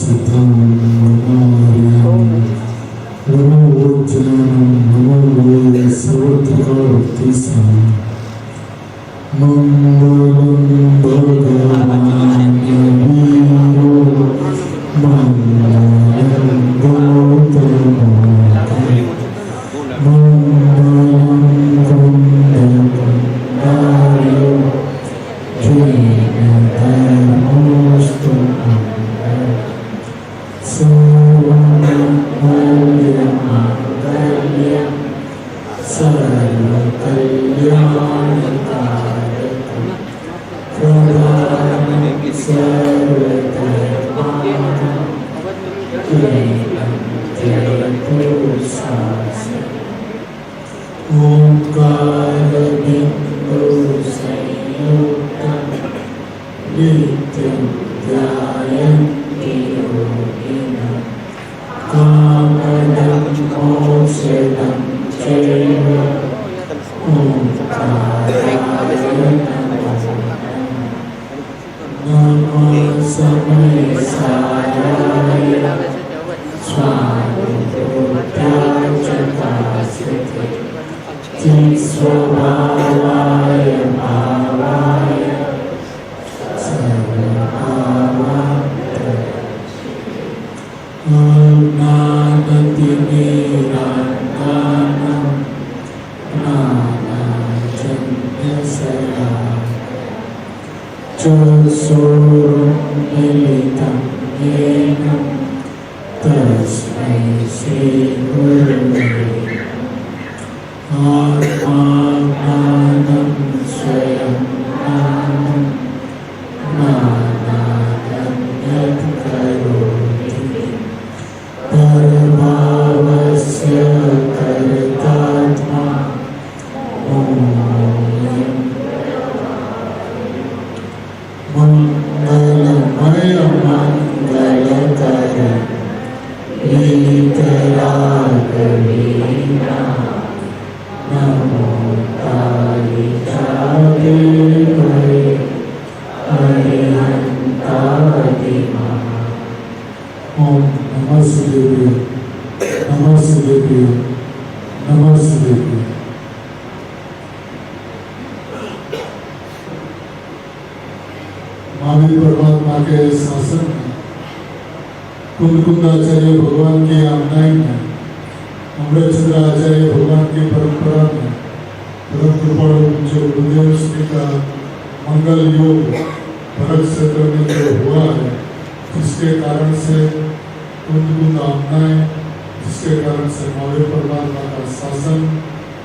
सिद्धं नमार्यं नमो वज्रानं नमो वै सर्वत्रकार्तिसां मंगलं भगवान् वीरो मंगलं गौतमोक्ते मंगलं गंधर्वाय जयधर्मोऽस्तु सर्वमङ्गलमाङ्गल्यं सर्वकल्याणकारकं प्रदानं सर्वधर्माणां ओंकारबिंदु संयुक्तं नित्यं ध्यायन्ति योगिनः कामदं मोक्षदं चैव ओंकाराय नमः समयसाराय स्वामित्रोत्याचकासिते चित्स्वभावाय भावाय ज्ञानतिमिरान्तानं ज्ञानाञ्जनशलाकया चक्षुरुन्मीलितं येन तस्मै श्रीगुरवे आत्मानं स्वयं ज्ञानं ज्ञानानं यत्करोति परभावस्य कर्तात्मा मंगलमय मंगलकर वीतरागवीणा नमो कालिकादेवै अरिहन्तादिमा ओम नमस्ते नमस्ते नमस्ते। महावीर परमात्मा के शासन में कुंदकुंदाचार्य भगवान की आमनाई में अमृतचंद्र आचार्य भगवान की परंपरा में परम कृपाणु जो गुरुदेव श्री का मंगल योग भरत क्षेत्र में जो हुआ है, जिसके कारण से कुंद आमनाएं, जिसके कारण से महावीर परमात्मा का शासन,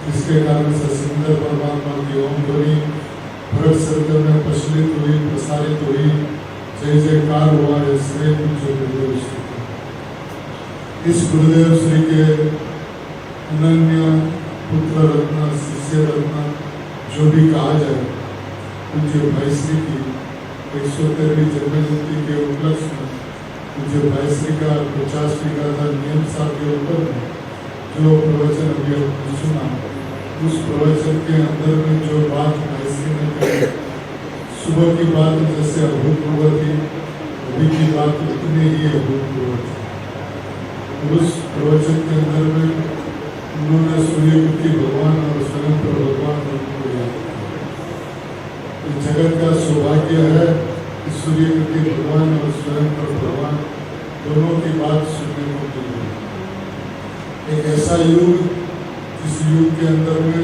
जिसके कारण से सुंदर परमात्मा की ओम ध्वनि भरत क्षेत्र में प्रचलित हुई, प्रसारित हुई, जय जयकार हुआ है श्री पूज्य गुरुदेव श्री। इस गुरुदेव श्री के अनन्य पुत्र रत्न, शिष्य रत्न जो भी कहा जाए, पूज्य भाई श्री की 113वीं जन्मजयंती के उपलक्ष्य में पूज्य भाई श्री का 50वीं का था नियम साहब के ऊपर में जो प्रवचन अभी आपने सुना, उस प्रवचन के अंदर में जो बात भाई श्री ने कही, सुबह की बात जैसे अभूतपूर्व थी, अभी की बात उतनी ही अभूतपूर्व थी। उस प्रवचन के अंदर में उन्होंने सूर्यमुखी भगवान और स्वयं पर भगवान को याद किया। जगत का सौभाग्य है कि सूर्यमुखी भगवान और स्वयं पर भगवान दोनों की बात सुनने को मिली। एक ऐसा युग, जिस युग के अंदर में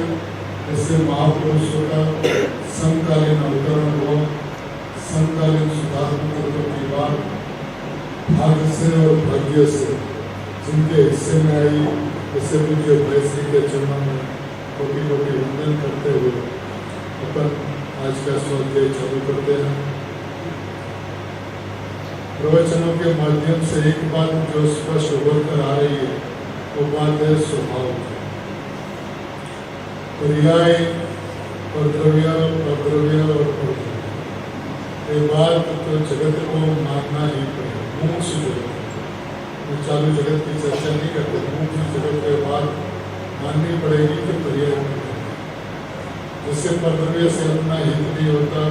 ऐसे महापुरुषों का समकालीन अवतरण हुआ, समकालीन सुधारकों की बात भाग्य से और भाग्य से जिनके हिस्से में आई, जैसे पूज्य भाई श्री के चरणों में कोटि कोटि वंदन करते हुए अपन आज का स्वाध्याय चालू करते हैं। प्रवचनों के माध्यम से एक बात जो स्पष्ट उभर कर आ रही है, वो बात है स्वभाव की। पर्याय, प्रद्रव्य, प्रद्रव्य और प्रद्रव्य, ये बात तो जगत को मानना ही पड़ेगा। मोक्ष जगत, मैं चालू जगत की चर्चा नहीं करते, मोक्ष जगत के बात माननी पड़ेगी कि पर्याय। जैसे प्रद्रव्य से अपना हित नहीं होता,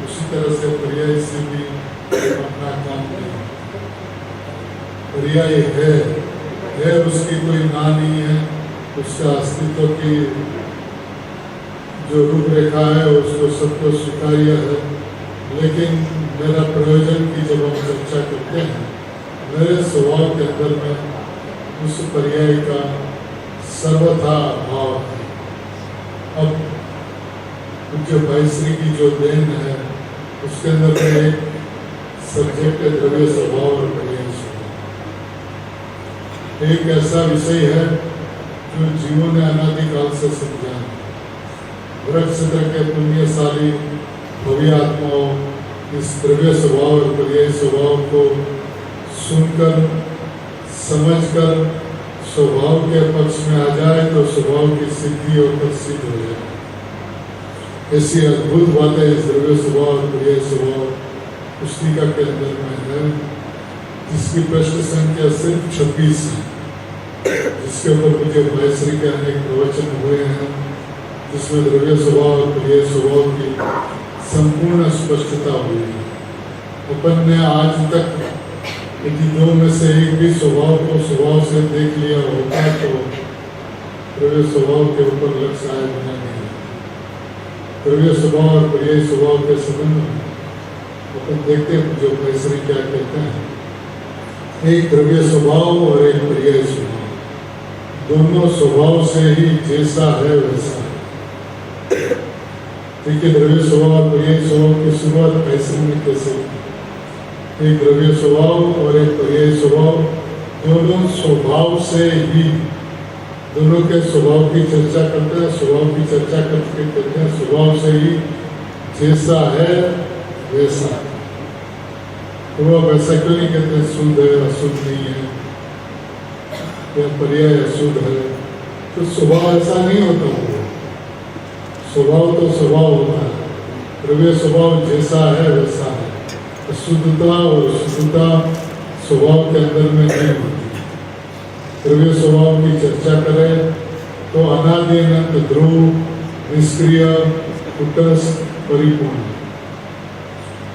उसी तरह से पर्याय से भी अपना काम नहीं। पर्याय है उसकी कोई ना नहीं है, उसका अस्तित्व की जो रूपरेखा है उसको सबको स्वीकार्य है। लेकिन मेरा प्रयोजन की जब हम चर्चा करते हैं, मेरे स्वभाव के अंदर में उस पर्याय का सर्वथा अभाव है। अब पूज्य भाई श्री की जो देन है उसके अंदर में एक सब्जेक्ट है द्रव्य स्वभाव और पर्याय स्वभाव। एक ऐसा विषय है जो जीवों ने अनादिकाल से समझा है। वृक्ष के पुण्यशाली भव्य आत्माओं इस द्रव्य स्वभाव और पर्याय स्वभाव को सुनकर समझकर स्वभाव के पक्ष में आ जाए तो स्वभाव की सिद्धि और प्रसिद्ध हो जाए। ऐसी अद्भुत बातें इस द्रव्य स्वभाव और पर्याय स्वभाव पुस्तिका के अंदर में है, जिसकी प्रश्न संख्या सिर्फ 26 है, जिसके ऊपर मुझे भाई श्री के अनेक प्रवचन हुए हैं, जिसमें द्रव्य स्वभाव और पर्याय स्वभाव की संपूर्ण स्पष्टता हुई है। अपन ने आज तक यदि दो में से एक भी स्वभाव को स्वभाव से देख लिया होता तो द्रव्य स्वभाव के ऊपर लक्ष्य आए बिना नहीं। द्रव्य स्वभाव और पर्याय स्वभाव के संबंध में अपन देखते हैं जो पैसरी क्या कहते हैं। एक द्रव्य स्वभाव और एक पर्याय स्वभाव, दोनों स्वभाव से ही जैसा है वैसा है। देखिए द्रव्य स्वभाव और पर्याय स्वभाव की शुरुआत पैसरी में कैसे की। एक द्रव्य स्वभाव और एक पर्याय स्वभाव, दोनों स्वभाव से ही, दोनों के स्वभाव की चर्चा करते हैं। स्वभाव की चर्चा करके कहते हैं स्वभाव से ही जैसा है वैसा। तो वह वैसा क्यों नहीं कहते शुद्ध है अशुद्ध नहीं है या पर्याय अशुद्ध है? तो स्वभाव ऐसा नहीं होता है। स्वभाव तो स्वभाव होता है। द्रव्य स्वभाव जैसा है वैसा है। शुद्धता और शुद्धता स्वभाव के अंदर में नहीं होती। द्रव्य स्वभाव की चर्चा करें तो अनादि अनंत ध्रुव, निष्क्रिय, कुटस्थ, परिपूर्ण।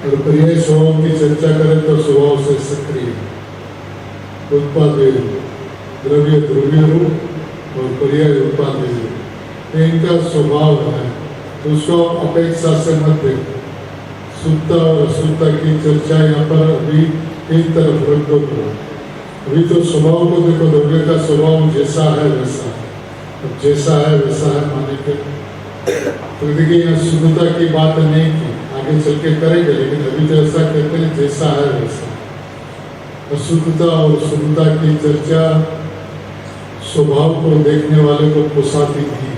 और पर्याय स्वभाव की चर्चा करें तो स्वभाव से सक्रिय, उत्पाद्य, द्रव्य ध्रुवीय रूप और पर्याय उत्पाद्य रूप, इनका स्वभाव है। तो उसको अपेक्षा से मत देखो। शुद्धता और अशुद्धता की चर्चा यहाँ पर अभी एक तरफ रख दो। अभी तो स्वभाव को देखो, द्रव्य का स्वभाव जैसा है वैसा है। अब जैसा है वैसा है माने के तो देखिए यहाँ शुद्धता की बात नहीं की, आगे चल के करेंगे, लेकिन अभी तो ऐसा कहते हैं जैसा है वैसा। अशुद्धता और शुद्धता की चर्चा स्वभाव को देखने वाले को पोसाती थी।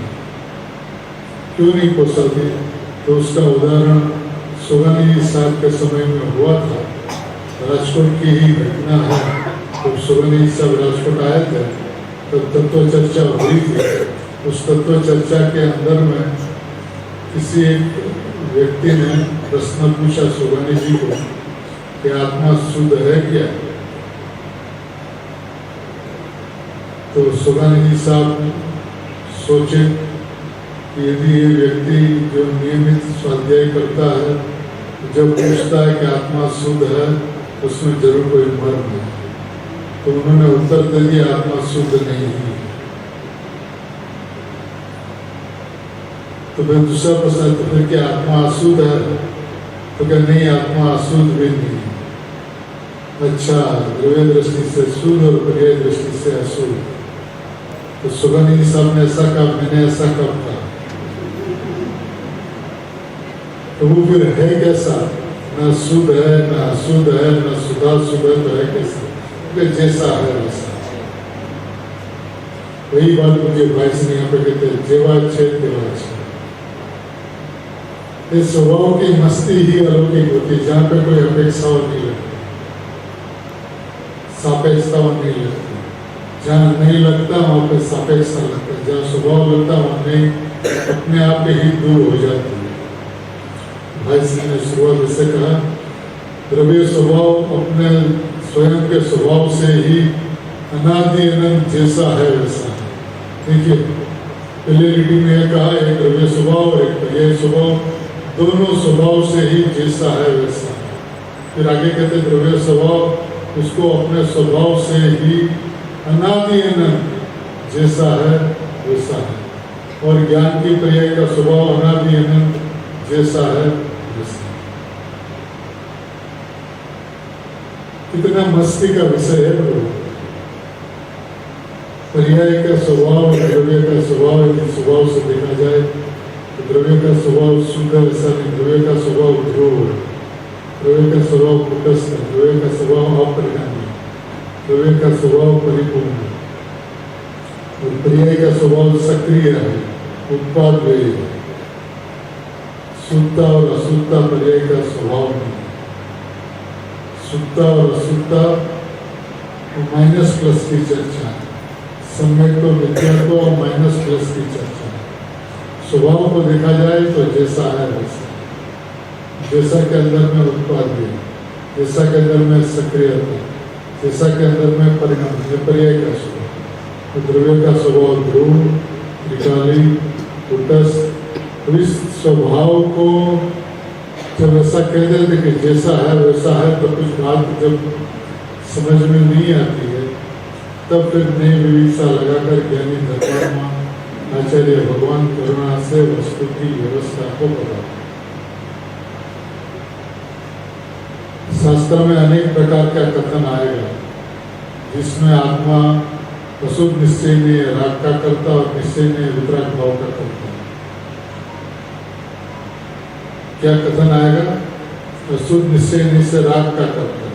क्यों नहीं पोसाती? तो उसका उदाहरण सुगनी साहब के समय में हुआ था। राजकोट की ही घटना है। जब सुगनी साहब राजकोट आए थे तब तत्व चर्चा हुई थी। उस तत्व चर्चा के अंदर में किसी एक व्यक्ति ने प्रश्न पूछा सुगनी जी को कि आत्मा शुद्ध है क्या? तो सुगनी जी साहब सोचे कि यदि ये व्यक्ति जो नियमित स्वाध्याय करता है, जब पूछता है कि आत्मा शुद्ध है, उसमें जरूर कोई मर्म है। तो उन्होंने उत्तर दे दिया आत्मा शुद्ध नहीं है। तो फिर दूसरा प्रश्न, तो फिर क्या आत्मा अशुद्ध है? तो क्या नहीं, आत्मा अशुद्ध भी नहीं है। अच्छा, द्रव्य दृष्टि से शुद्ध और पर्याय दृष्टि से अशुद्ध। तो सुगनी साहब ने ऐसा कहा, मैंने ऐसा कब कहा? तो वो फिर है कैसा? न शुद्ध है, न अशुद्ध है, न शुद्धा शुद्ध है, तो है कैसा? जैसा है वैसा। वही बात मुझे भाई से यहाँ पे कहते हैं, जेवा छे तेवा छे। इस स्वभाव की मस्ती ही अलौकिक होती है, जहाँ पे कोई अपेक्षा नहीं लगती, सापेक्षता नहीं लगती। जहाँ नहीं लगता वहाँ पे सापेक्षता लगता है। जहाँ स्वभाव लगता वहाँ नहीं, अपने आप ही दूर हो जाती है। भाई सिंह ने शुरुआत से कहा, द्रव्य स्वभाव अपने स्वयं के स्वभाव से ही अनादि अनंत जैसा है वैसा है। देखिए पहले रीडिंग में यह कहा, एक द्रव्य स्वभाव और एक पर्याय स्वभाव, दोनों स्वभाव से ही जैसा है वैसा है। फिर आगे कहते द्रव्य स्वभाव उसको अपने स्वभाव से ही अनादि अनंत जैसा है वैसा है, और ज्ञान की पर्याय का स्वभाव अनादि अनंत जैसा है वैसा है। कितना मस्ती का विषय है प्रभु। पर्याय का स्वभाव और द्रव्य का स्वभाव, यदि स्वभाव से देखा जाए तो द्रव्य का स्वभाव शुद्ध ऐसा नहीं, द्रव्य का स्वभाव ध्रुव है, द्रव्य का स्वभाव कुटस्थ है, द्रव्य का स्वभाव अपरिणामी, द्रव्य का स्वभाव परिपूर्ण है, और पर्याय का स्वभाव सक्रिय है, उत्पाद व्यय है। शुद्धता और अशुद्धता पर्याय का स्वभाव नहीं है। शुद्धता और अशुद्धता माइनस प्लस की चर्चा है, सम्यक तो विद्या को और माइनस प्लस की चर्चा है। स्वभाव को देखा जाए तो जैसा है वैसा, जैसा के अंदर में उत्पाद है, जैसा के अंदर में सक्रियता, जैसा के अंदर में परिणाम, यह पर्याय का स्वभाव। तो द्रव्य का स्वभाव ध्रुव, त्रिकाली, कुटस्थ। तो इस स्वभाव को जब ऐसा कह देते कि जैसा है वैसा है, तो कुछ बात जब समझ में नहीं आती है, तब फिर नई विविधता लगाकर ज्ञानी धर्मात्मा आचार्य भगवान करुणा से वस्तु की व्यवस्था को बताते। शास्त्र में अनेक प्रकार का कथन आएगा, जिसमें आत्मा अशुद्ध निश्चय में राग का करता और निश्चय में वितराग भाव का करता है। क्या कथन आएगा? अशुद्ध निश्चय से राग का करता है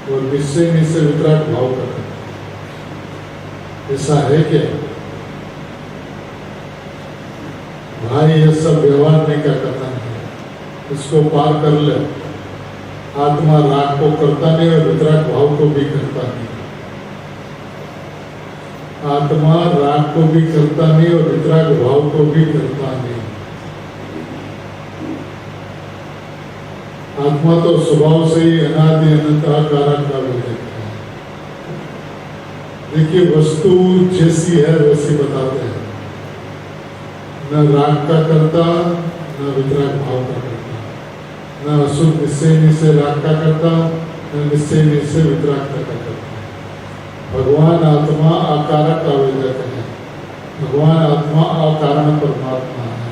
और निश्चय से वितराग भाव का करता है। ऐसा है क्या भाई? यह सब व्यवहार नहीं का कथन है, इसको पार कर ले। आत्मा राग को करता नहीं और वितराग भाव को भी करता नहीं। आत्मा राग को भी करता नहीं और वितराग भाव को भी करता नहीं। आत्मा तो स्वभाव से ही अनादि अनंत कारक का विवेक है। देखिए, वस्तु जैसी है वैसी बताते हैं, न राग का करता न वितराग भाव का करता, न अशुद्ध निश्चय से राग का करता न निश्चय से वितराग का करता। भगवान आत्मा आकारक का वेदक है, भगवान आत्मा अकारण परमात्मा है,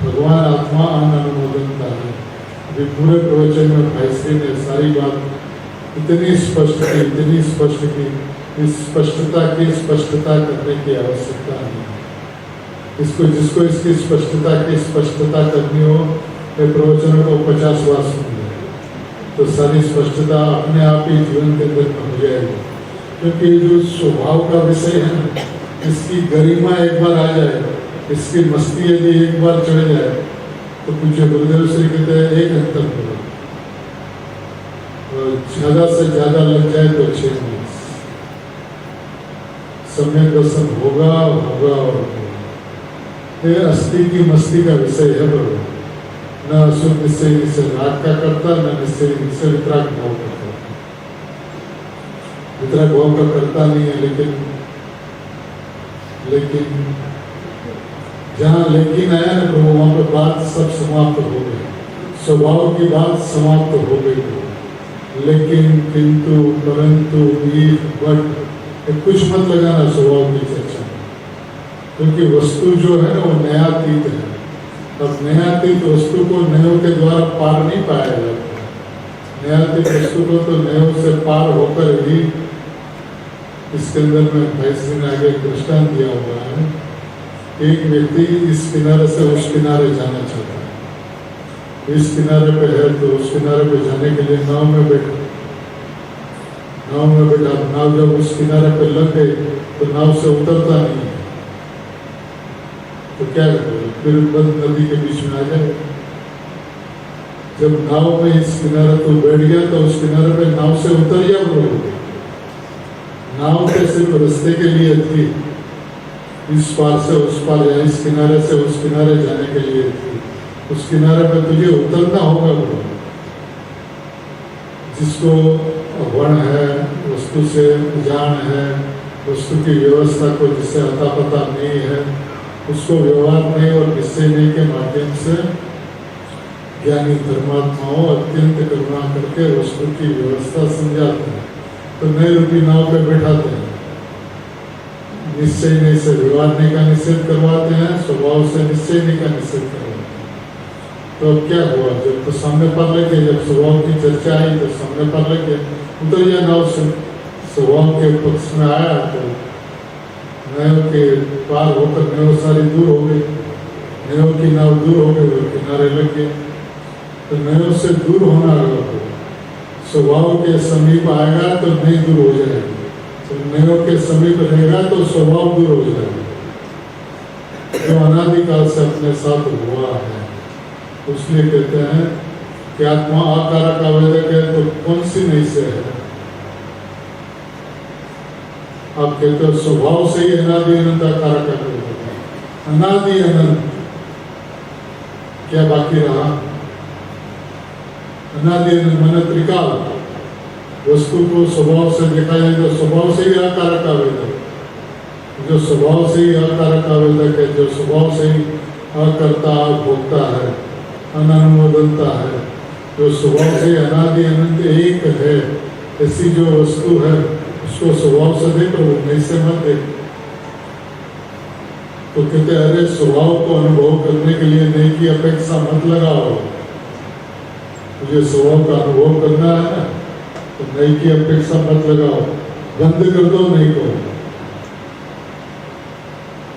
भगवान आत्मा अननुमोदनता है। अभी पूरे प्रवचन में भाई श्री ने सारी बात इतनी स्पष्ट की, इस स्पष्टता की स्पष्टता करने की आवश्यकता नहीं है। जिसको इसकी स्पष्टता करनी हो, ये प्रवचनों को 50 बार सुन ले, तो सारी स्पष्टता अपने आप ही जीवन के अंदर हो जाएगी। क्योंकि जो स्वभाव का विषय है ना, इसकी गरिमा एक बार आ जाए, इसकी मस्ती यदि एक बार चढ़ जाए, तो पूछे गुरुदेव श्री कहते हैं एक अंतर करो, और ज्यादा से ज्यादा लग जाए तो 6 महीने समय दर्शन होगा और होगा। ये अस्थि की मस्ती का विषय है प्रभु। न अशुद्ध निश्चय से राग का करता, न निश्चय से वितराग भाव का करता। वितराग भाव का करता नहीं है, लेकिन जहाँ लेकिन आया ना प्रभु, वहाँ पर बात सब समाप्त हो गई, स्वभाव की बात समाप्त हो गई। लेकिन, किंतु, परंतु, बट कुछ मत लगाना स्वभाव की चर्चा, क्योंकि वस्तु जो है ना वो नयातीत है। अब नयातीत वस्तु को नयों के द्वारा पार नहीं पाया जाता। नयातीत वस्तु को तो नयों से पार होकर ही, इसके अंदर में भाई श्री ने आगे दृष्टांत दिया हुआ है। एक व्यक्ति इस किनारे से उस किनारे जाना चाहता है, इस किनारे पे है तो उस किनारे पे जाने के लिए नाव में बैठा। नाव जब उस किनारे पे लग गई तो नाव से उतरता नहीं है, तो क्या करें? फिर बंद नदी के बीच में आ जाए। जब नाव में इस किनारे तो बैठ गया तो उस किनारे पे नाव से उतर गया। नाव के सिर्फ रास्ते के लिए थी, इस पार से उस पार या इस किनारे से उस किनारे जाने के लिए थी। उस किनारे पे तुझे उतरना होगा। जिसको वर्ण है, वस्तु से जान है, वस्तु की व्यवस्था को जिससे अता पता नहीं है, उसको व्यवहार नहीं और निश्चय नहीं के माध्यम से ज्ञानी धर्मात्माओं अत्यंत करुणा करके वस्तु की व्यवस्था समझाते हैं। तो नई रूपी नाव पे बैठाते हैं, निश्चय नहीं से व्यवहार नहीं का निषेध करवाते हैं, स्वभाव से निश्चय नहीं का निषेध करवाते हैं। तो अब क्या हुआ, जब तो सामने पर लगे, जब स्वभाव की चर्चा आई तो सामने पर लगे, उतर गया नाव से, स्वभाव के पक्ष में आया तो नयो के पार होकर नयो सारी दूर हो गई, नयो की नाव दूर हो गई, वो किनारे लग गए। तो नयो से दूर होना होगा, स्वभाव के समीप आएगा तो नहीं दूर हो जाएगी, तो नयो के समीप रहेगा तो स्वभाव दूर हो जाएगा। जो अनादिकाल से अपने साथ हुआ है, उसलिए कहते हैं कि आत्मा आकारक आवेदक है, तो कौन सी नहीं से है। आप कहते हो स्वभाव से ही अनादि अनंत आकारक आवेदक है, अनादि अनंत क्या बाकी रहा, अनादि अनंत मन त्रिकाल। वस्तु को स्वभाव से देखा जाए तो स्वभाव से ही आकारक आवेदक, जो स्वभाव से ही आकारक आवेदक है, जो स्वभाव से ही अकर्ता भोक्ता है, अननुमोदनता है, जो स्वभाव से अनादि अनंत एक है, ऐसी जो वस्तु है उसको स्वभाव से देखो, नहीं से मत देखो। तो कहते अरे स्वभाव को अनुभव करने के लिए नहीं की अपेक्षा मत लगाओ, मुझे स्वभाव का अनुभव करना है ना, तो नहीं की अपेक्षा मत लगाओ, बंद कर दो नहीं को,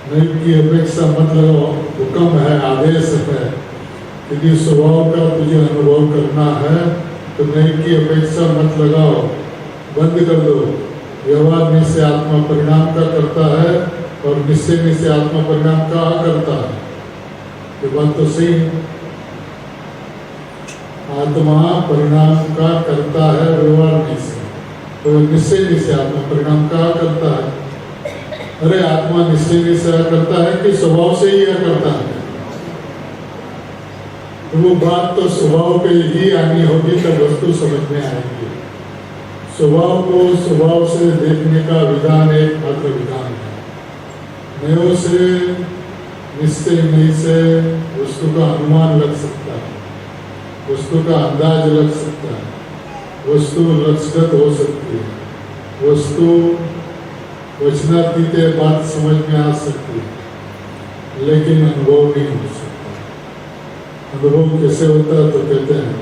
नहीं की अपेक्षा मत लगाओ। हुक्म है, आदेश है, यदि स्वभाव का तुझे अनुभव करना है तो नहीं की अपेक्षा मत लगाओ, बंद कर दो। व्यवहार में से आत्मा परिणाम का करता है और निश्चय में से आत्मा परिणाम का करता है, ये बात तो सही है। आत्मा परिणाम का करता है व्यवहार में से, तो निश्चय में से आत्मा परिणाम का करता है। अरे आत्मा निश्चय में से करता है कि स्वभाव से ही करता है, तो वो बात तो स्वभाव पे ही आनी होगी, तब वस्तु समझ में आएगी। स्वभाव को स्वभाव से देखने का विधान एक मात्र विधान है, नयो से निश्चय नहीं से वस्तु का अनुमान लग सकता है, वस्तु का अंदाज लग सकता है, वस्तु लक्ष्यगत हो सकती है, वस्तु वचनातीत बात समझ में आ सकती है, लेकिन अनुभव नहीं हो सकता। अनुभव कैसे होता है, तो कहते हैं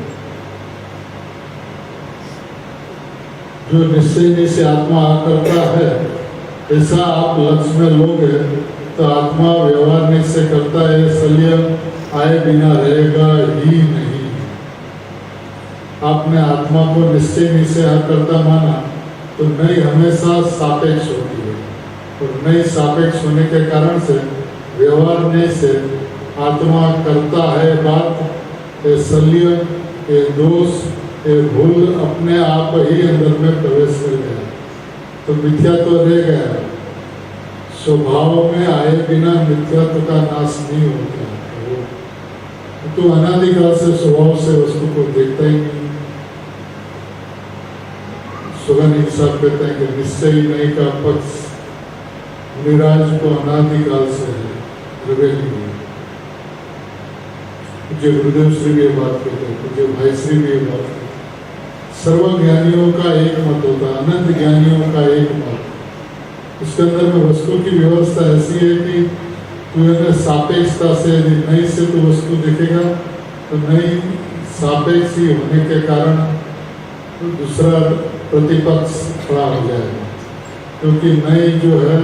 जो निश्चय से आत्मा करता है, ऐसा आप लक्ष्य में लोगे तो आत्मा व्यवहार नहीं से करता है, इसलिए आए बिना रहेगा ही नहीं। आपने आत्मा को निश्चय नहीं से करता माना तो नहीं हमेशा सापेक्ष होती है, और नहीं सापेक्ष होने के कारण से व्यवहार नहीं से आत्मा करता है बात, ये शल्य, ये दोष, ये भूल अपने आप ही अंदर में प्रवेश कर गया, तो मिथ्यात्व रह गया। स्वभाव में आए बिना मिथ्यात्व का नाश नहीं होता, तो अनादिकाल से स्वभाव से वस्तु को देखता ही नहीं। सुगन साहब कहते हैं कि निश्चय नहीं का पक्ष निराज को अनादिकाल से है, नहीं। मुझे गुरुदेव श्री भी ये बात कहते हैं, मुझे भाई श्री भी ये बात कहते हैं, सर्वज्ञानियों का एक मत होता है, अनंत ज्ञानियों का एक मत। उसके अंदर में वस्तु की व्यवस्था ऐसी है कि तू सापेक्षता से नहीं से तो वस्तु देखेगा, तो नहीं सापेक्ष ही होने के कारण तो दूसरा प्रतिपक्ष खड़ा हो जाएगा, क्योंकि नहीं जो है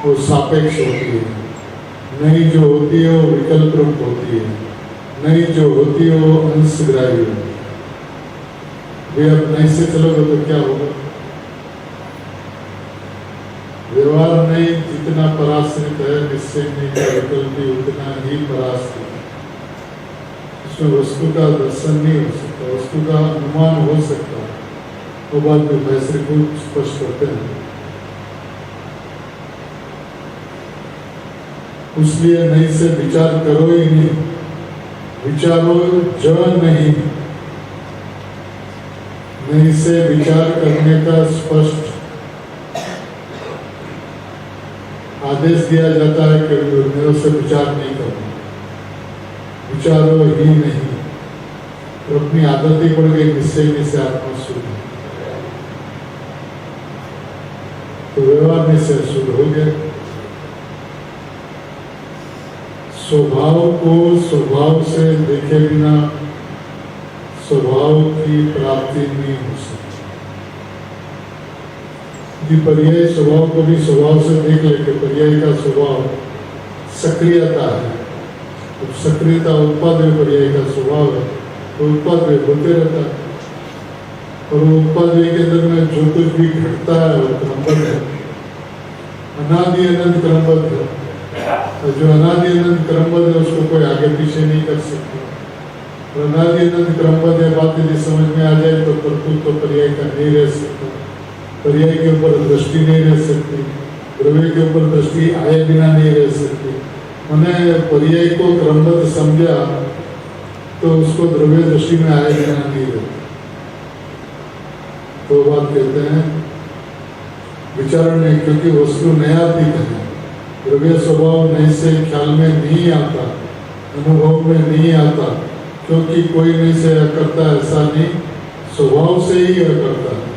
वो सापेक्ष होती है, नहीं जो होती है वो विकल्प रूप होती है, नहीं जो होती है वो अंशग्राही होती है। वे अब नहीं से चलोगे तो क्या होगा? व्यवहार नहीं जितना पराश्रित है, निश्चय नहीं का विकल्प भी उतना ही पराश्रित है। इसमें वस्तु का दर्शन नहीं हो सकता, वस्तु का अनुमान हो सकता है, वो बात में फैसले को स्पष्ट करते हैं। इसलिए नहीं से विचार करो ही नहीं, विचारो ज नहीं, नहीं से विचार करने का स्पष्ट आदेश दिया जाता है कि निर्णयों से विचार नहीं करना, विचारो ही नहीं। तो अपनी आदत ही पड़ गई निश्चय में से आत्मा शुद्ध, व्यवहार में से अशुद्ध हो गया। स्वभाव को स्वभाव से देखे बिना स्वभाव की प्राप्ति नहीं हो सकती। यदि पर्याय स्वभाव को भी स्वभाव से देख लेते, पर्याय का स्वभाव सक्रियता है, तो सक्रियता उत्पाद पर्याय का स्वभाव है, तो उत्पाद होते रहता है। और वो उत्पाद के अंदर में जो कुछ भी घटता है वो क्रमबद्ध है, अनादि अनंत क्रमबद्ध है। और जो अनादि अनंत क्रमबद्ध है उसको कोई आगे पीछे नहीं कर सकता। और अनादि अनंत क्रमबद्ध है बात यदि समझ में आ जाए तो कर्तृत्व पर्याय का नहीं रह सकता, पर्याय के ऊपर दृष्टि नहीं रह सकती, द्रव्य के ऊपर दृष्टि आए बिना नहीं रह सकती। मैंने पर्याय को क्रमबद्ध समझा तो उसको द्रव्य दृष्टि में आए बिना नहीं रहता। तो बात कहते हैं विचारण में, क्योंकि वस्तु नयातीत है, द्रव्य स्वभाव नए से ख्याल में नहीं आता, अनुभव में नहीं आता, क्योंकि कोई नहीं से करता ऐसा नहीं, स्वभाव से ही करता है।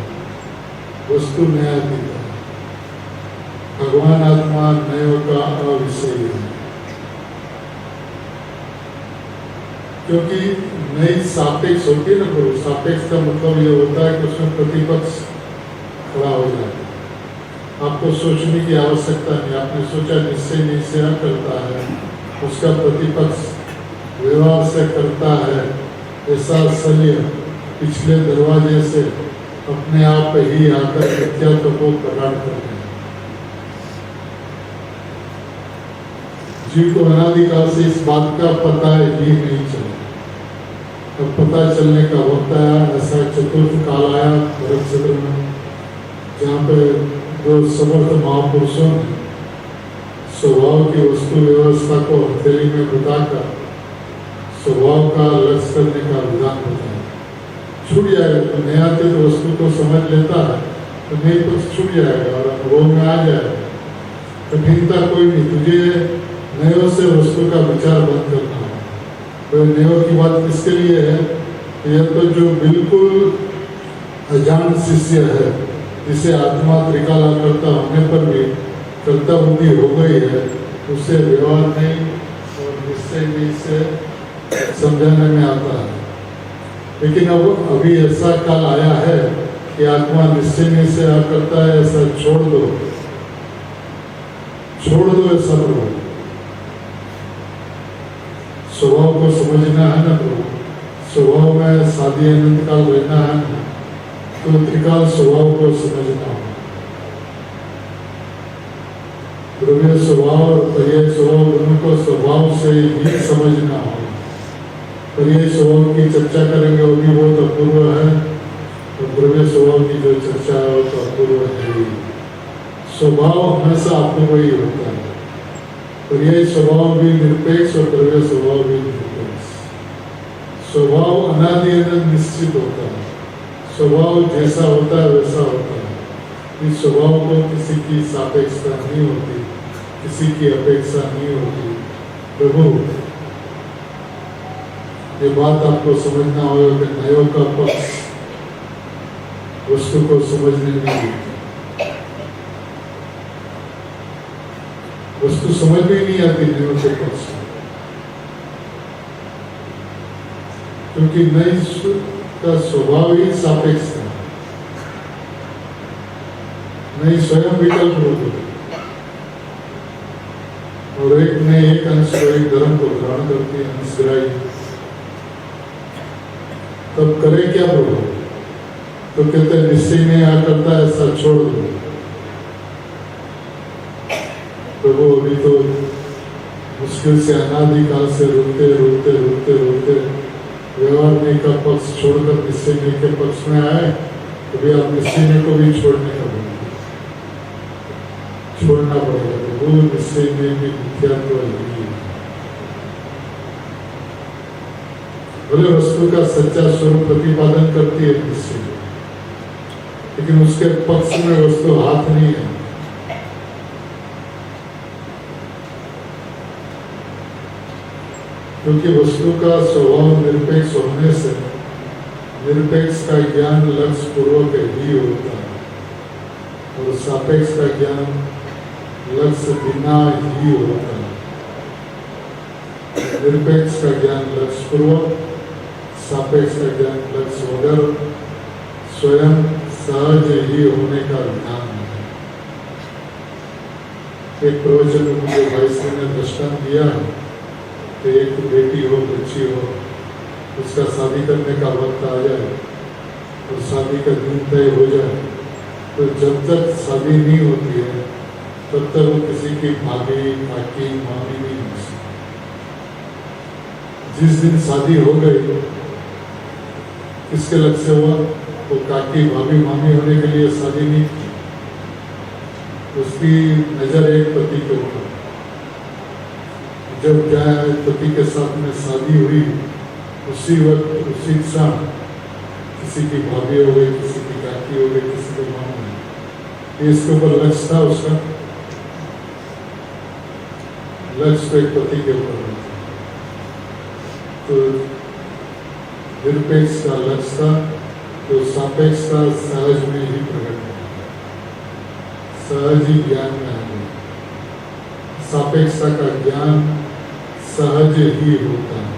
वस्तु नयातीत है, भगवान आत्मा नयो का अविषयी है। क्योंकि नई सापेक्ष होती है ना, प्रभु सापेक्ष का मतलब ये होता है कि उसमें प्रतिपक्ष खड़ा हो जाए। आपको सोचने की आवश्यकता नहीं, आपने सोचा निश्चय निश्चय करता है, उसका प्रतिपक्ष व्यवहार से करता है, ऐसा शल्य पिछले दरवाजे से अपने आप ही आकर मिथ्यात्व को प्रकट करते हैं। जीव को अनादिकाल से इस बात का पता है ही नहीं चला, अब पता चलने का वक्त आया। ऐसा चतुर्थ काल आया भरत क्षेत्र में, जहाँ पे जो समर्थ महापुरुषों ने स्वभाव की वस्तु व्यवस्था को हथेली में बताकर स्वभाव का लक्ष्य करने का विधान बताया। छूट जाएगा तो नयातीत वस्तु को समझ लेता है तो नहीं कुछ छूट जाएगा और अनुभव में आ जाएगा। कठिनता कोई नहीं, तुझे नयो से वस्तु का विचार बंद करना है। तो नयो की बात किसके लिए है? यह तो जो बिल्कुल अजान शिष्य है, जिसे आत्मा त्रिकाला करता होने पर भी कर्ता बुद्धि हो गई है, उसे व्यवहार नहीं और निश्चय नहीं से समझाने में आता है। लेकिन अब अभी ऐसा काल आया है कि आत्मा निश्चय नहीं से करता है, ऐसा छोड़ दो ऐसा प्रभु। स्वभाव को समझना है ना प्रभु, स्वभाव में साधी अनंत काल रहना है ना, तो त्रिकाल स्वभाव को समझना हो। द्रव्य स्वभाव और पर्याय स्वभाव दोनों को स्वभाव से ही समझना हो। पर्याय स्वभाव की चर्चा करेंगे वो भी बहुत अपूर्व है, और द्रव्य स्वभाव की जो चर्चा है वो तो अपूर्व है। स्वभाव हमेशा अपूर्व ही होता है। पर्याय स्वभाव भी निरपेक्ष और द्रव्य स्वभाव भी निरपेक्ष। स्वभाव अनादि अनंत निश्चित होता है, स्वभाव जैसा होता है वैसा होता है। इस स्वभाव को किसी की सापेक्षता नहीं होती, किसी की अपेक्षा नहीं होती। प्रभु ये बात आपको समझना होगा कि नयो का पक्ष वस्तु को समझने नहीं, वस्तु समझ में नहीं आती नयो के पक्ष, क्योंकि नई का स्वभाव ही सापेक्ष है। नई स्वयं विकल्प रूप है और एक ने एक अंश को एक धर्म को ग्रहण करती है, अंशग्राही। तब करे क्या प्रभु? तो कहते निश्चय में आ करता है, ऐसा छोड़ दो प्रभु। अभी तो मुश्किल से अनादिकाल से रोते रोते रोते रोते व्यवहार का पक्ष छोड़कर निश्चय के पक्ष में आए, तो भी आप निश्चय को भी छोड़ने का छोड़ना पड़ेगा। प्रभु निश्चय में भी मिथ्यात्व नहीं है। भले वस्तु का सच्चा स्वरूप प्रतिपादन करती है निश्चय, लेकिन उसके पक्ष में वस्तु हाथ नहीं है। क्योंकि वस्तु का स्वभाव निरपेक्ष होने से निरपेक्ष का ज्ञान लक्ष्य पूर्वक ही होता है। और सापेक्ष का ज्ञान लक्ष्य बिना ही होता है। निरपेक्ष का ज्ञान लक्ष्य पूर्वक, सापेक्ष का ज्ञान लक्ष्य वगैरह स्वयं सहज ही होने का ज्ञान है। एक प्रवचन में मुझे भाई श्री ने दृष्टांत दिया है कि एक बेटी हो, बच्ची हो, उसका शादी करने का वक्त आ जाए और शादी का दिन तय हो जाए, तो जब तक शादी नहीं होती है तब तक वो किसी की भाभी, काकी, मामी नहीं हो सकती। जिस दिन शादी हो गई, किसके लक्ष्य हुआ? वो काकी, भाभी, मामी होने के लिए शादी नहीं की। उसकी नजर एक पति के ऊपर। जब क्या है, पति के साथ में शादी हुई, उसी वक्त उसी क्षण किसी की भाभी हो गई, किसी की काकी हो गई, किसी के मामा हो गई। इसके ऊपर लक्ष्य था उसका, लक्ष्य तो एक पति के ऊपर है। तो निरपेक्ष का लक्ष्य था, तो सापेक्ष का सहज में ही प्रकट है, सहज ही ज्ञान में है। सापेक्षता का ज्ञान सहज ही होता है,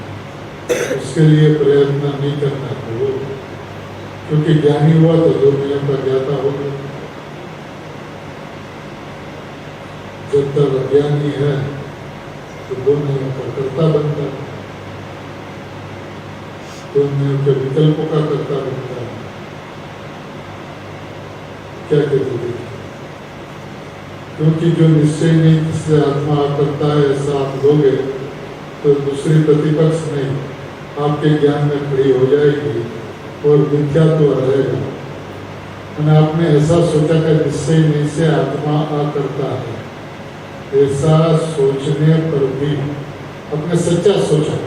उसके लिए प्रयत्न नहीं करना हो, क्योंकि ज्ञानी हुआ तो दो नियम का ज्ञाता होगा। जब तक अज्ञानी है तो दो नियम का कर्ता बनता है, दो नियम के विकल्पों का कर्ता बनता है। क्या कहते हैं? क्योंकि जो निश्चय नहीं से आत्मा करता है, ऐसा आप लोगे तो दूसरी प्रतिपक्ष नहीं आपके ज्ञान में खड़ी हो जाएगी और मिथ्या तो रहेगा। मैंने आपने ऐसा सोचा कि निश्चय नहीं से आत्मा करता है, ऐसा सोचने पर भी अपने सच्चा सोचा,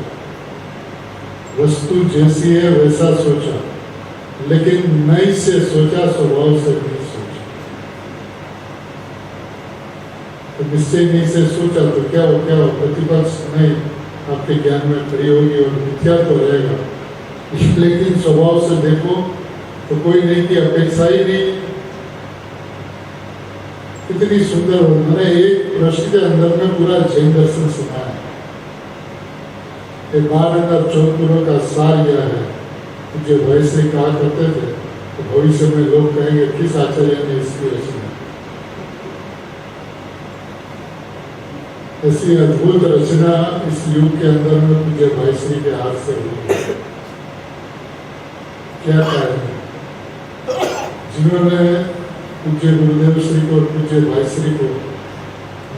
वस्तु जैसी है वैसा सोचा, लेकिन नहीं से सोचा, स्वभाव से नहीं सोचा। तो निश्चय नहीं से सोचा तो क्या हो, प्रतिपक्ष नहीं आपके ज्ञान में खड़ी होगी और मिथ्या तो रहेगा। लेकिन स्वभाव से देखो तो कोई नहीं की अपेक्षा ही नहीं। कितनी सुंदर हो। मैंने एक प्रश्न के अंदर में पूरा जैन दर्शन सुना है। बार चौधपुरों का सार यह है, जो वैसे कहा करते थे तो भविष्य में लोग कहेंगे किस आचार्य ने इसकी रचना। ऐसी अद्भुत रचना इस युग के अंदर में पूज्य भाई श्री के हाथ से हुई। क्या कारण है? जिन्होंने पूज्य गुरुदेव श्री को और पूज्य भाई श्री को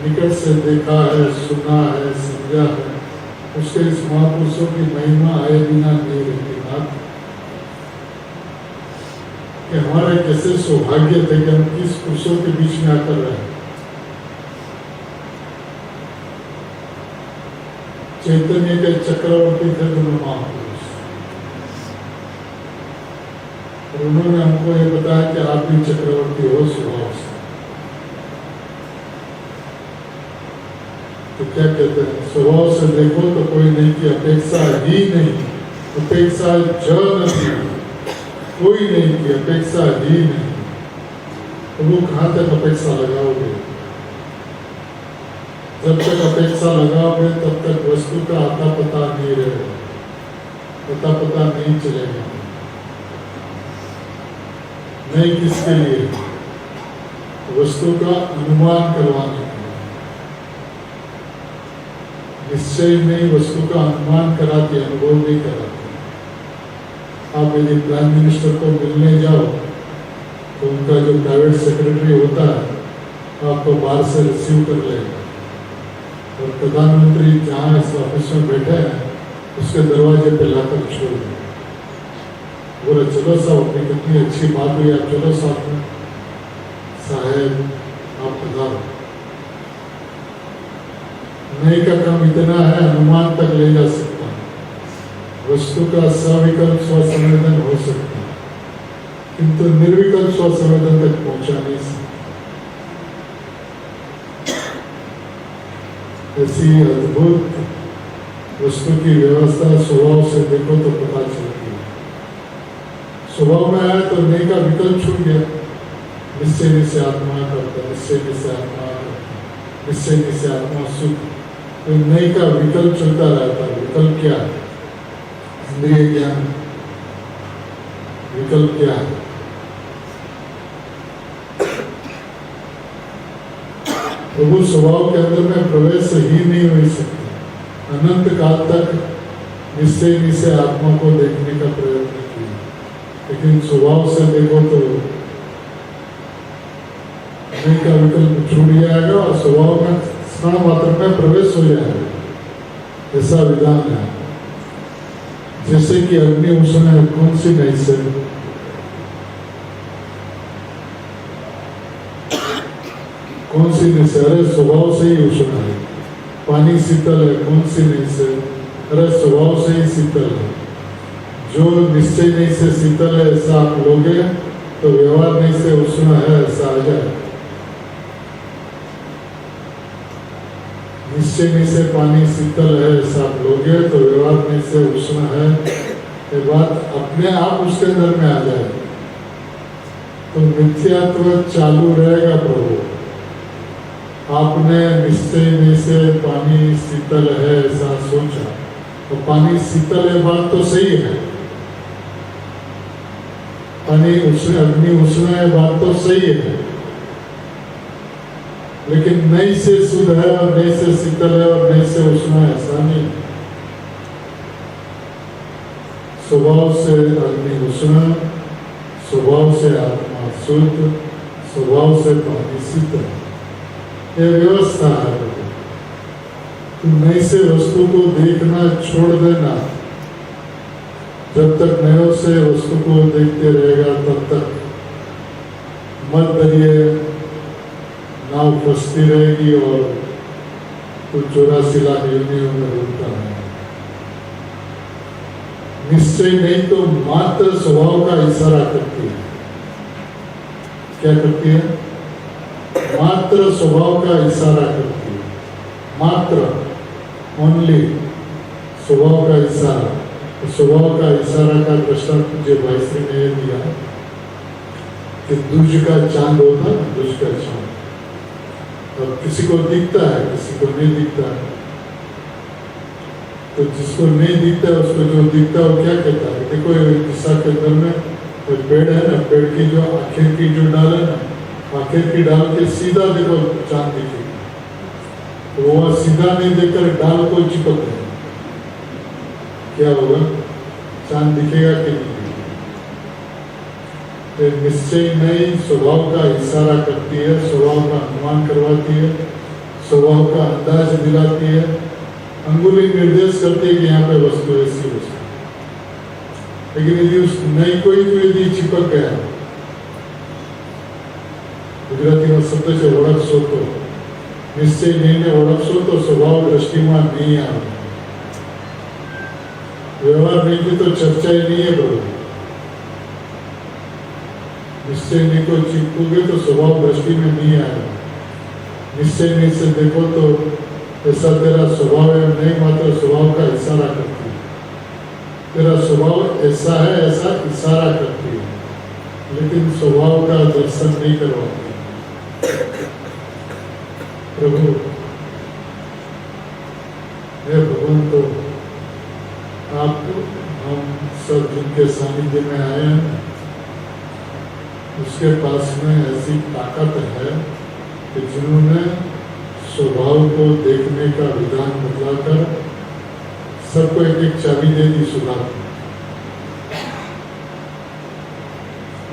निकट से देखा है, सुना है, समझा है, उसके इस महापुरुषों की महिमा आए बिना नहीं रहती। बात कि हमारे कैसे सौभाग्य थे कि हम किस पुरुषों के बीच में आकर रहे। चैतन्य के चक्रवर्ती थे दोनों महापुरुष, और उन्होंने हमको ये बताया कि आप भी चक्रवर्ती हो स्वभाव से। तो क्या कहते हैं, स्वभाव से देखो तो कोई नहीं की अपेक्षा ही नहीं, अपेक्षा ज नहीं, कोई नहीं की अपेक्षा ही नहीं। तो वो कहाँ तक अपेक्षा लगाओगे? जब तक अपेक्षा लगाओगे तब तक वस्तु का आता पता नहीं रहेगा, पता नहीं चलेगा। नहीं किसके लिए? वस्तु का अनुमान करवाने के लिए। निश्चय नहीं, वस्तु का अनुमान कराती, अनुभव नहीं कराती। आप यदि प्राइम मिनिस्टर को मिलने जाओ तो उनका जो प्राइवेट सेक्रेटरी होता है आपको बाहर से रिसीव कर लेगा, और प्रधानमंत्री जहाँ इस ऑफिस में बैठे हैं उसके दरवाजे पे लाकर छोड़ दें। बोले चलो साहब, अपनी कितनी अच्छी बात हुई, आप चलो साथ में। साहेब आप पधारो। नहीं का काम इतना है, अनुमान तक ले जा सकता है, वस्तु का सविकल्प स्वसंवेदन हो सकता है, किंतु निर्विकल्प स्वसंवेदन तक पहुंचा नहीं सकता। ऐसी अद्भुत वस्तु की व्यवस्था स्वभाव से देखो तो पता चलती है। स्वभाव में आया तो नहीं का विकल्प छूट गया, निश्चय से आत्मा करता, निश्चय से आत्मा करता, निश्चय से आत्मा सुख। तो नई का विकल्प चलता रहता है। विकल्प क्या है? इंद्रिय ज्ञान। विकल्प क्या है? प्रभु स्वभाव के अंदर में प्रवेश ही नहीं हो सकता। अनंत काल तक निश्चय से आत्मा को देखने का प्रयत्न किया, लेकिन स्वभाव से देखो तो नहीं का विकल्प छूट जाएगा और स्वभाव में स्नान मात्र में प्रवेश हो जाएगा। ऐसा विधान है। जैसे कि अग्नि उष्ण कौन सी नहीं से, कौन सी नहीं से? अरे स्वभाव से ही उष्ण है। पानी शीतल है, कौन सी नहीं से? अरे स्वभाव से ही शीतल है। जो निश्चय नहीं से शीतल है ऐसा आप लोगे तो व्यवहार नहीं से उष्ण है ऐसा आ जाए। निश्चय नहीं से पानी शीतल है ऐसा आप लोगे तो व्यवहार नहीं से उष्ण है, ये बात अपने आप उसके अंदर में आ जाए तो मिथ्यात्व चालू रहेगा। प्रभु आपने निश्चय नहीं से पानी शीतल है ऐसा सोचा तो पानी शीतल है, बात तो सही है। पानी उष्ण, अग्नि उष्ण है, बात तो सही है। लेकिन नई से शुद्ध है और नई से शीतल है और नई से उष्ण है ऐसा नहीं। स्वभाव से अग्नि उष्ण, स्वभाव से आत्मा शुद्ध, स्वभाव से पानी शीतल, ये व्यवस्था है। तू नई से वस्तु को देखना छोड़ देना। जब तक नयों से वस्तु को देखते रहेगा तब तक मत दरिए नाव फंसती रहेगी और कुछ 84 लाख योनियों में डूबता है। निश्चय नहीं तो मात्र स्वभाव का इशारा करती है। क्या करती है? मात्र स्वभाव का इशारा करती है। मात्र, ओनली स्वभाव का इशारा। स्वभाव का इशारा का दृष्टांत मुझे भाईश्री ने यह दिया कि दूज का चांद होता है, दूज का चांद और किसी को दिखता है, किसी को नहीं दिखता है। तो जिसको नहीं दिखता है उसको जो दिखता है वो क्या कहता है? देखो ये दिशा के अंदर में पेड़ है ना, पेड़ की जो आखिर की जो डाल है ना, आखिर की डाल के सीधा देखो चांद दिखेगा। तो वो सीधा नहीं देखकर डाल को चिपक है, क्या होगा? चांद दिखेगा कि नहीं? तो निश्चय नहीं स्वभाव का इशारा करती है, स्वभाव का अनुमान करवाती है, स्वभाव का अंदाज दिलाती है, अंगुली निर्देश करती है कि यहाँ पे वस्तु ऐसी वस्तु। लेकिन यदि उस नहीं कोई तो यदि चिपक गया, गुजराती में शब्द से ओळख सो तो, निश्चय नहीं ने ओळख सो तो स्वभाव दृष्टिमान नहीं आ रहा, व्यवहार नहीं की तो चर्चा ही नहीं है। प्रभु निश्चय नहीं को चिपकोगे तो स्वभाव दृष्टि में नहीं आएगा। निश्चय नहीं से देखो तो ऐसा तेरा स्वभाव है, नहीं मात्र स्वभाव का इशारा करती है। तेरा स्वभाव ऐसा है ऐसा इशारा करती है, लेकिन स्वभाव का दर्शन नहीं करवाती। प्रभु हे भगवान, तो आप हम सब जिनके सानिध्य में आए हैं उसके पास में ऐसी ताकत है कि जिन्होंने स्वभाव को देखने का विधान बतलाकर सबको एक एक चाबी दे दी सुधार।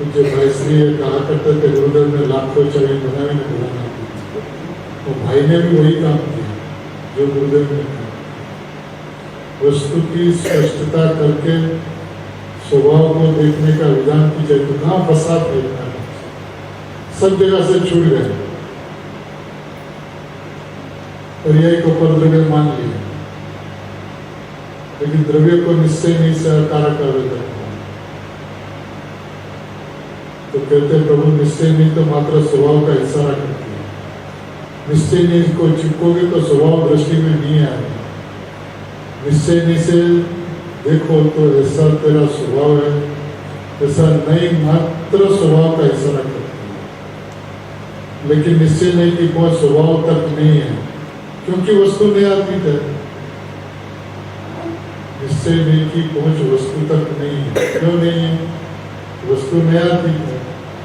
मुझे भाई श्री कहा करते थे गुरुदेव ने लाखों चाबी बनाई ने बनाना थी, और भाई ने भी वही काम किया जो गुरुदेव ने कहा। वस्तु की स्पष्टता करके स्वभाव को देखने का विधान की जाए तो कहाँ फसाद देखना है, सब जगह से छूट गए और यही को पर द्रव्य मान लिया। लेकिन द्रव्य को निश्चय नहीं से आकार का वेदन, तो कहते प्रभु निश्चय नहीं तो मात्र स्वभाव का इशारा करती है। निश्चय नहीं को चिपकोगे तो स्वभाव दृष्टि में नहीं आएगा। निश्चय नहीं से देखो तो ऐसा तेरा स्वभाव है, ऐसा नहीं मात्र स्वभाव का इशारा करती है। लेकिन निश्चय नहीं की पहुंच स्वभाव तक नहीं है, क्योंकि वस्तु न्यायातीत है। निश्चय नहीं की पहुंच वस्तु तक नहीं है। क्यों नहीं है? वस्तु न्यायातीत है,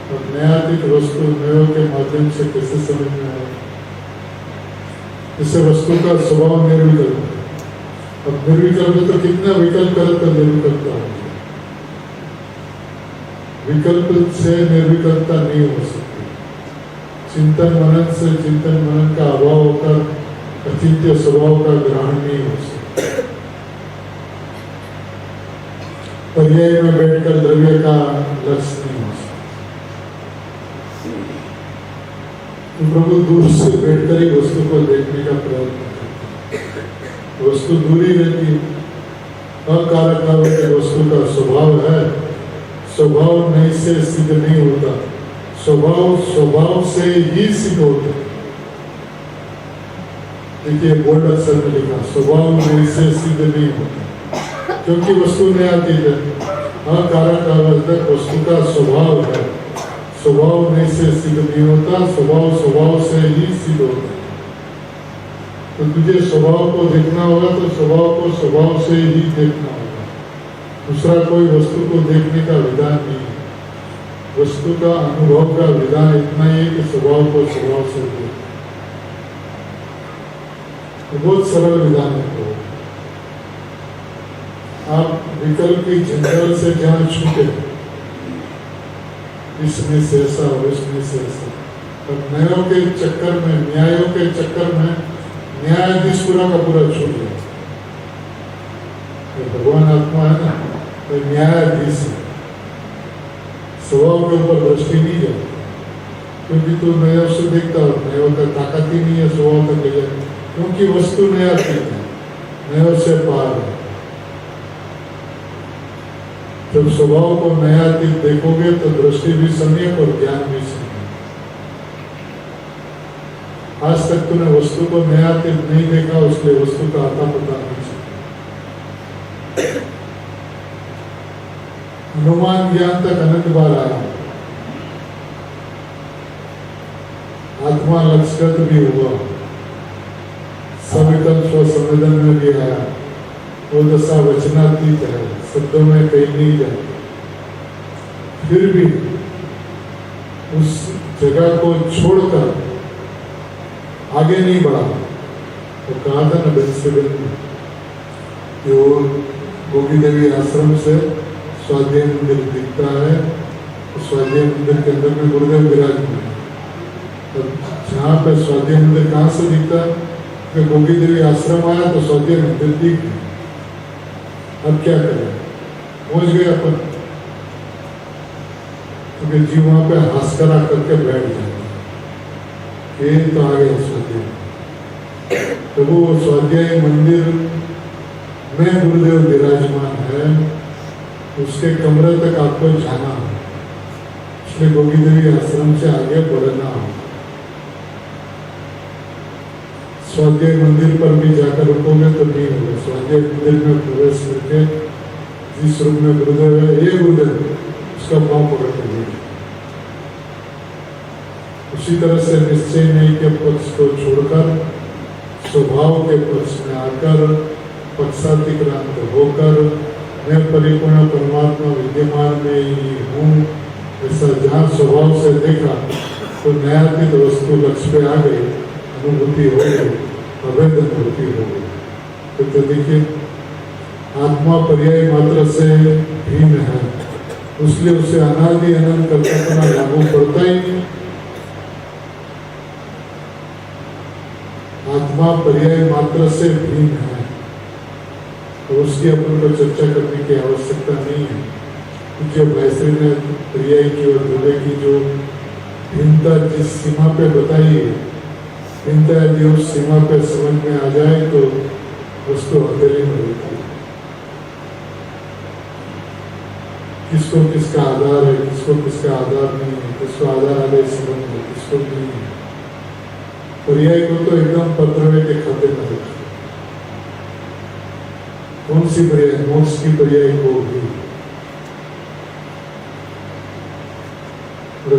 और न्यायातीत वस्तु नयों के माध्यम से कैसे समझ में आए? इससे वस्तु का स्वभाव निर्विकल्प है। अब निर्विकल्प तो कितना विकल्प करे तो निर्विकल्पता हो जाए। विकल्प से निर्विकल्पता नहीं हो सकती। चिंतन मनन से चिंतन मनन का अभाव होकर अचिंत्य स्वभाव का ग्रहण नहीं हो सकता। पर्याय में बैठकर द्रव्य का लक्ष्य नहीं हो सकता। तो प्रभु दूर से बैठकर ही वस्तु को देखने का प्रयत्न करते। वस्तु दूरी रहती है। अकारक वस्तु का स्वभाव है, स्वभाव नहीं से सिद्ध नहीं होता, स्वभाव से ही सिद्ध होता है। देखिए बोल्ड अक्षर में लिखा, स्वभाव नहीं से सिद्ध नहीं होता, क्योंकि वस्तु नहीं आती है। अकारक आवर्तक वस्तु का स्वभाव है, स्वभाव नहीं से सिद्ध नहीं होता, स्वभाव से ही सिद्ध होता है। तो तुझे स्वभाव को देखना होगा तो स्वभाव को स्वभाव से ही देखना होगा। दूसरा कोई वस्तु को देखने का विधान नहीं है। वस्तु का अनुभव का विधान इतना ही है कि स्वभाव को स्वभाव से देखो। तो बहुत सरल विधान है। आप विकल्प की जंगल से जहाँ छूटे, इसमें से ऐसा और इसमें से ऐसा, और न्यायों के चक्कर में, न्यायों के चक्कर में न्यायाधीश पूरा का पूरा छूट गया। भगवान आत्मा है ना, तो न्यायाधीश है। स्वभाव के ऊपर दृष्टि नहीं जाती, क्योंकि तू न्यायों से देखता हो, न्यायों का ताकत ही नहीं है स्वभाव तक ले जाए, क्योंकि वस्तु न्यायातीत है, न्यायों से पार है। जब स्वभाव को न्यायातीत देखोगे तो दृष्टि भी सम्यक और ज्ञान भी सम्यक। आज तक तूने वस्तु को न्यायातीत नहीं देखा, उसके वस्तु का आता पता नहीं चला। अनुमान ज्ञान तक अनंत बार आया, आत्मा लक्ष्यगत भी हुआ, सविकल्प स्वसंवेदन में भी आया। वो दशा वचनातीत है, शब्दों में कहीं नहीं जाती। फिर भी उस जगह को छोड़कर आगे नहीं बढ़ा। तो कहा था न बेंसबेन कि वो गोगी देवी आश्रम से स्वाध्याय मंदिर दिखता है, तो स्वाध्याय मंदिर के अंदर में गुरुदेव विराजमान है। तो जहाँ पे स्वाध्याय मंदिर कहाँ से दिखता है? कि गोगी देवी आश्रम आया तो स्वाध्याय मंदिर दिख गया। अब क्या करें? पहुंच गए अपन, क्योंकि जी वहां पे हंसकरा करके बैठ जाए, ये तो आ गया स्वाध्याय। तो वो स्वाध्याय मंदिर में गुरुदेव विराजमान है, उसके कमरे तक आपको जाना है, इसलिए गोगी देवी आश्रम से आगे बढ़ना हो। स्वाध्याय मंदिर पर भी जाकर रुकोगे तो नहीं होगा। स्वाध्याय मंदिर में प्रवेश करके जिस रूम में गुरुदेव है, ये गुरुदेव, उसका पाँव पकड़ के देखिए। उसी तरह से निश्चय नहीं के पक्ष को छोड़कर स्वभाव के पक्ष में आकर पक्षातिक्रांत होकर मैं परिपूर्ण परमात्मा विद्यमान में ही हूँ, ऐसा जहाँ स्वभाव से देखा तो न्यायातीत वस्तु लक्ष्य पे आ गई, अनुभूति हो गई, अवैध अनुभूति हो गई। तो देखिए आत्मा पर्याय मात्र से भिन्न है, इसलिए उसे अनादि अनंत कर्तव्य लागू पड़ता ही नहीं। आत्मा पर्याय मात्र से भिन्न है, तो उसकी अपन को चर्चा करने की आवश्यकता नहीं है। क्योंकि वैसे ने पर्याय की और दूल्हे की जो भिन्नता जिस सीमा पे बताई है, भिन्नता यदि उस सीमा पे समझ में आ जाए तो वस्तु हथेली में रहती है। किसको किसका आधार है, किसको किसका आधार नहीं है, किसको आधार आधार संबंध है, किसको नहीं है। पर्याय को तो एकदम पत्रवे के खाते में रखा। कौन सी पर्याय? मोक्ष की पर्याय को भी।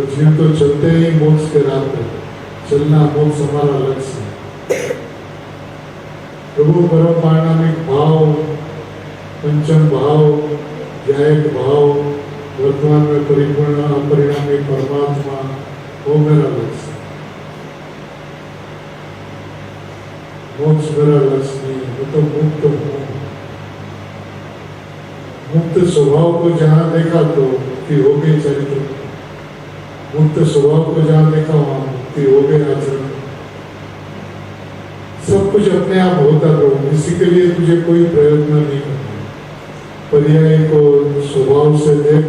जीव तो चलते ही मोक्ष के राह पे। चलना मोक्ष हमारा लक्ष्य है। प्रभु परम पारणामिक भाव, पंचम भाव, ज्ञायक भाव, वर्तमान में परिपूर्ण अपरिणामी परमात्मा, वो मेरा लक्ष्य है। मोक्ष मेरा लक्ष्य नहीं है, मैं तो मुक्त हूँ। मुक्त स्वभाव को जहाँ देखा तो मुक्ति हो गई चरित्र, मुक्त स्वभाव को जहाँ देखा वहाँ मुक्ति हो गई आचरण। सब कुछ अपने आप होता रहो, किसी के लिए तुझे कोई प्रयत्न नहीं करना। पर्याय को स्वभाव से देख,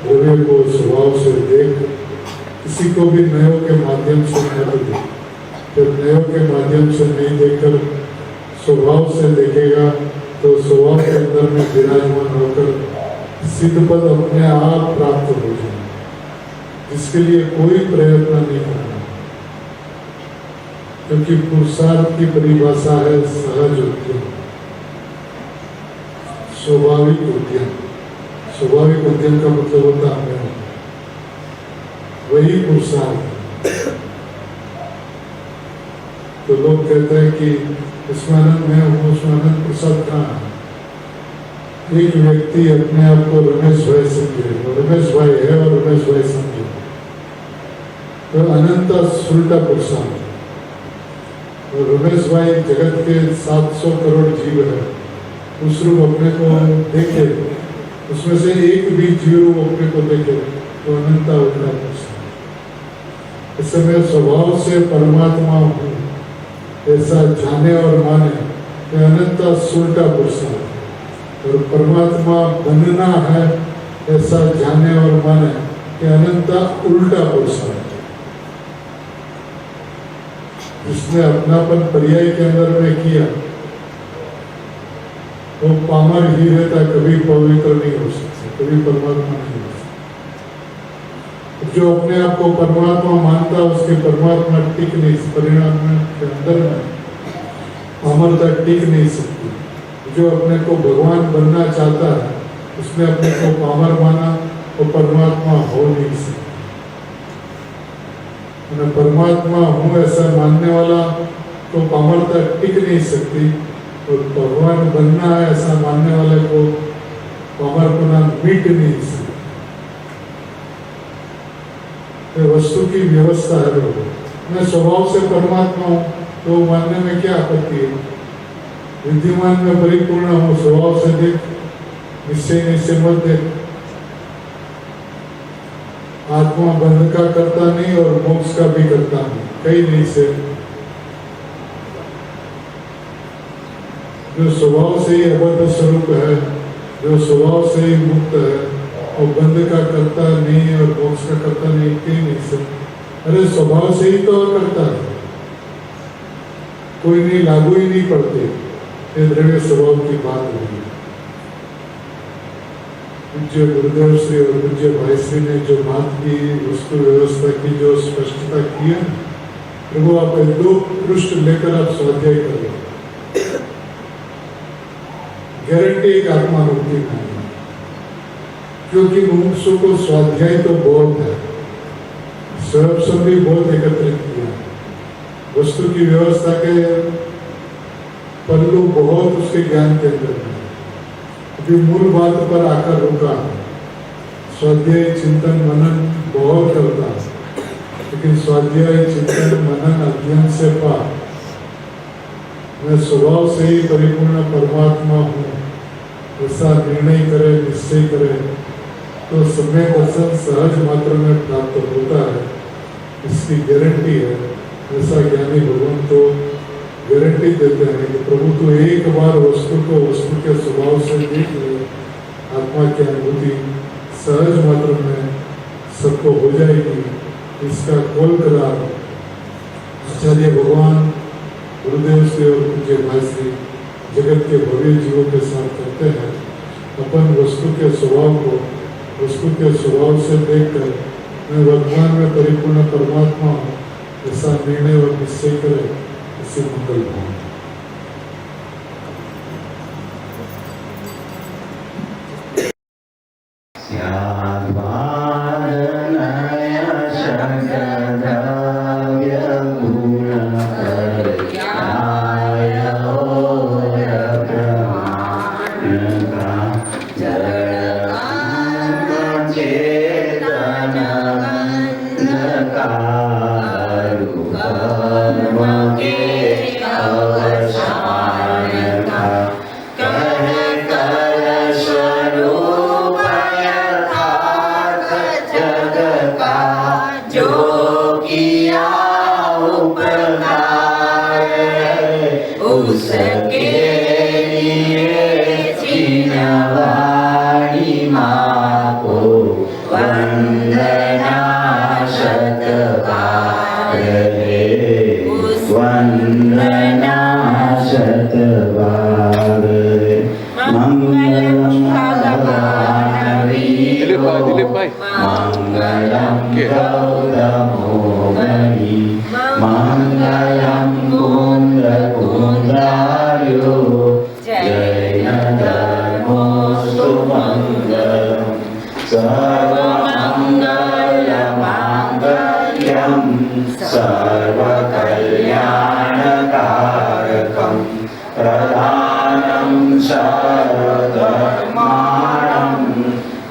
द्रव्य को स्वभाव से देख, किसी को भी नयों के माध्यम से मत देख। जब नयों के माध्यम से नहीं देखकर स्वभाव से देखेगा तो स्वभाव के अंदर में विराजमान होकर सिद्ध पद अपने आप प्राप्त हो जाए, जिसके लिए कोई प्रयत्न नहीं करना। क्योंकि पुरुषार्थ की परिभाषा है सहज उद्यम, स्वाभाविक उद्यम। स्वाभाविक उद्यम का मतलब होता है वही पुरुषार्थ। तो लोग कहते हैं कि इसमें आनंद में हूँ, उसमें आनंद प्रसाद कहाँ है? एक व्यक्ति अपने आप को रमेश भाई समझे, रमेश भाई है और रमेश भाई समझे, तो अनंत सुलटा पुरुषार्थ। और रमेश भाई जगत के 700 करोड़ जीव है, उस रूप अपने को देखे, उसमें से एक भी जीव रूप अपने को देखे तो अनंता उल्टा पुरुषार्थ। इस समय स्वभाव से परमात्मा हूँ ऐसा जाने और माने कि अनंता सुलटा पुरुषार्थ। और परमात्मा बनना है ऐसा जाने और माने कि अनंता उल्टा पुरुषार्थ। जिसने अपनापन पर्याय के अंदर में किया वो पामर ही रहता, कभी पवित्र नहीं हो सकता, कभी परमात्मा नहीं हो सकता। जो अपने आप को परमात्मा मानता उसके परमात्मा टिक नहीं, परिणाम के अंदर में अमरता टिक नहीं सकती। जो अपने को भगवान बनना चाहता है उसने अपने को पामर माना, वो परमात्मा हो नहीं सकता। मैं परमात्मा हूँ ऐसा मानने वाला तो पामरता टिक नहीं सकती, और भगवान बनना है ऐसा मानने वाले को पामरपना मिट नहीं सकती। वस्तु की व्यवस्था है। मैं स्वभाव से परमात्मा हूँ तो मानने में क्या आपत्ति है? विद्यमान में परिपूर्ण हूँ, स्वभाव से देख, निश्चय निश्चय मत देख। आत्मा बंध का करता नहीं और मोक्ष का भी करता नहीं, कहीं नहीं से। जो स्वभाव से ही अबद्ध स्वरूप है, जो स्वभाव से ही मुक्त है, और बंध का करता नहीं है और मोक्ष का करता नहीं, कहीं नहीं से। अरे स्वभाव से ही तो करता है, कोई नहीं, लागू ही नहीं पड़ते। ये द्रव्य स्वभाव की बात होगी। पूज्य गुरुदेव श्री और पूज्य भाई श्री ने जो बात की, वस्तु व्यवस्था की जो स्पष्टता की है, प्रभु आप 2 पृष्ठ लेकर आप स्वाध्याय कर लो, गारंटी एक आत्मा मुक्ति नहीं। क्योंकि मुमुक्षु को स्वाध्याय तो बहुत है, स्वयं भी बहुत एकत्रित किया, वस्तु की व्यवस्था के पहलू बहुत उसके ज्ञान के अंदर है। अभी मूल बात पर आकर रुका, स्वाध्याय चिंतन मनन बहुत करता है, लेकिन स्वाध्याय चिंतन मनन अध्ययन से पार मैं स्वभाव से ही परिपूर्ण परमात्मा हूँ ऐसा निर्णय करे, निश्चय करे तो समय दर्शन सहज मात्र में प्राप्त होता है, इसकी गारंटी है। ऐसा ज्ञानी भगवान तो गारंटी देते हैं कि प्रभु तो एक बार वस्तु को वस्तु के स्वभाव से देख ले, आत्मा की अनुभूति सहज मात्र में सबको हो जाएगी। इसका खोल करा आचार्य भगवान गुरुदेव श्री और पूज्य भाई श्री जगत के भव्य जीवों के साथ करते हैं। अपन वस्तु के स्वभाव को वस्तु के स्वभाव से देखकर मैं वर्तमान में परिपूर्ण परमात्मा हूँ ऐसा निर्णय और निश्चय करे, इसे मंगल भाव। शंकर जो किया उपकार उसके लिए चिन्हवाणी माँ को वंदना शतबार रे वंदना शतबार रे मंगलम भगवान वीरो मंगलम गौतमोमणि मंगलम कुंद कुंदार्यो जैन धर्मोऽस्तु मंगलम सर्वमंगल मांगल्यम सर्वकल्याणकारकम प्रधानं सर्वधर्माणं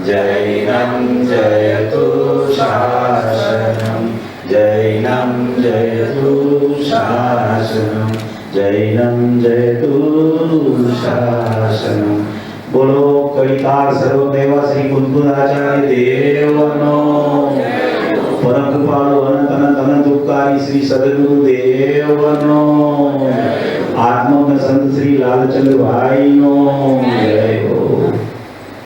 जैनं जयतु शासनं जैनं जयतु शासनं जैनं जयतु शासनं बोलो कवितार सर्वदेवा श्री कुंकुदाचार्य देवनो परम कृपालु अनंत अनंत अनंत उपकारी श्री सदगुरु देवनो आत्मज्ञ संत श्री लालचंद्र भाई नो जय हो।